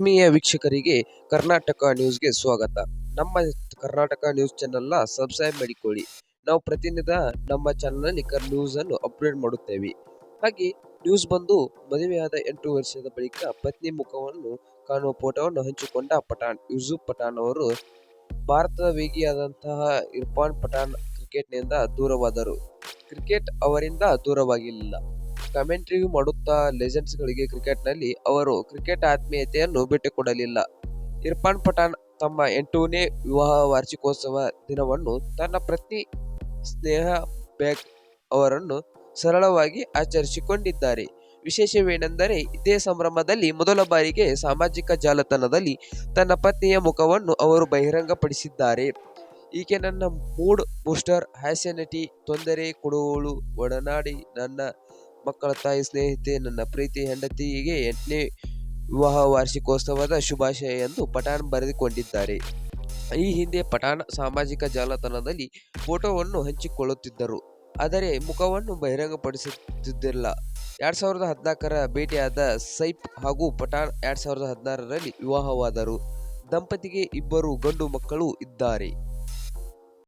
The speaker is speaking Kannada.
ಆತ್ಮೀಯ ವೀಕ್ಷಕರಿಗೆ ಕರ್ನಾಟಕ ನ್ಯೂಸ್ಗೆ ಸ್ವಾಗತ. ನಮ್ಮ ಕರ್ನಾಟಕ ನ್ಯೂಸ್ ಚಾನೆಲ್ನ ಸಬ್ಸ್ಕ್ರೈಬ್ ಮಾಡಿಕೊಳ್ಳಿ. ನಾವು ಪ್ರತಿನಿತ್ಯ ನಮ್ಮ ಚಾನೆಲ್ನಲ್ಲಿ ನ್ಯೂಸ್ ಅನ್ನು ಅಪ್ಲೋಡ್ ಮಾಡುತ್ತೇವೆ. ಹಾಗೆ ನ್ಯೂಸ್ ಬಂದು ಮದುವೆಯಾದ 8 ವರ್ಷದ ಬಳಿಕ ಪತ್ನಿ ಮುಖವನ್ನು ಕಾಣುವ ಫೋಟೋವನ್ನು ಹಂಚಿಕೊಂಡ ಯೂಸುಫ್ ಪಠಾಣ್ ಅವರು ಭಾರತದ ವೇಗಿಯಾದಂತಹ ಇರ್ಫಾನ್ ಪಠಾಣ್ ಕ್ರಿಕೆಟ್ನಿಂದ ದೂರವಾದರು. ಕ್ರಿಕೆಟ್ ಅವರಿಂದ ದೂರವಾಗಿಲ್ಲ. ಕಮೆಂಟ್ರಿ ಮಾಡುತ್ತಾ ಲೆಜೆಂಡ್ಸ್ಗಳಿಗೆ ಕ್ರಿಕೆಟ್ನಲ್ಲಿ ಅವರು ಕ್ರಿಕೆಟ್ ಆತ್ಮೀಯತೆಯನ್ನು ಬಿಟ್ಟುಕೊಡಲಿಲ್ಲ. ಇರ್ಫಾನ್ ಪಠಾಣ್ ತಮ್ಮ 8ನೇ ವಿವಾಹ ವಾರ್ಷಿಕೋತ್ಸವ ದಿನವನ್ನು ತನ್ನ ಪತ್ನಿ ಸ್ನೇಹಾ ಬೇಗ್ ಅವರನ್ನು ಸರಳವಾಗಿ ಆಚರಿಸಿಕೊಂಡಿದ್ದಾರೆ. ವಿಶೇಷವೇನೆಂದರೆ ಇದೇ ಸಂಭ್ರಮದಲ್ಲಿ ಮೊದಲ ಬಾರಿಗೆ ಸಾಮಾಜಿಕ ಜಾಲತಾಣದಲ್ಲಿ ತನ್ನ ಪತ್ನಿಯ ಮುಖವನ್ನು ಅವರು ಬಹಿರಂಗಪಡಿಸಿದ್ದಾರೆ. ಈಕೆ ನನ್ನ ಮೂಡ್ ಬೂಸ್ಟರ್, ಹಾಸ್ಯ ನಟಿ, ತೊಂದರೆ ಕೊಡುವವಳು, ಒಡನಾಡಿ, ನನ್ನ ಮಕ್ಕಳ ತಾಯಿ, ಸ್ನೇಹಿತೆ, ನನ್ನ ಪ್ರೀತಿ ಹೆಂಡತಿ, ಹೀಗೆ 8ನೇ ವಿವಾಹ ವಾರ್ಷಿಕೋತ್ಸವದ ಶುಭಾಶಯ ಎಂದು ಪಠಾಣ್ ಬರೆದುಕೊಂಡಿದ್ದಾರೆ. ಈ ಹಿಂದೆ ಪಠಾಣ್ ಸಾಮಾಜಿಕ ಜಾಲತಾಣದಲ್ಲಿ ಫೋಟೋವನ್ನು ಹಂಚಿಕೊಳ್ಳುತ್ತಿದ್ದರು, ಆದರೆ ಮುಖವನ್ನು ಬಹಿರಂಗಪಡಿಸುತ್ತಿದ್ದಿಲ್ಲ. 2014ರ ಭೇಟಿಯಾದ ಸೈಫ್ ಹಾಗೂ ಪಠಾಣ್ 2016ರಲ್ಲಿ ವಿವಾಹವಾದರು. ದಂಪತಿಗೆ 2 ಗಂಡು ಮಕ್ಕಳು ಇದ್ದಾರೆ.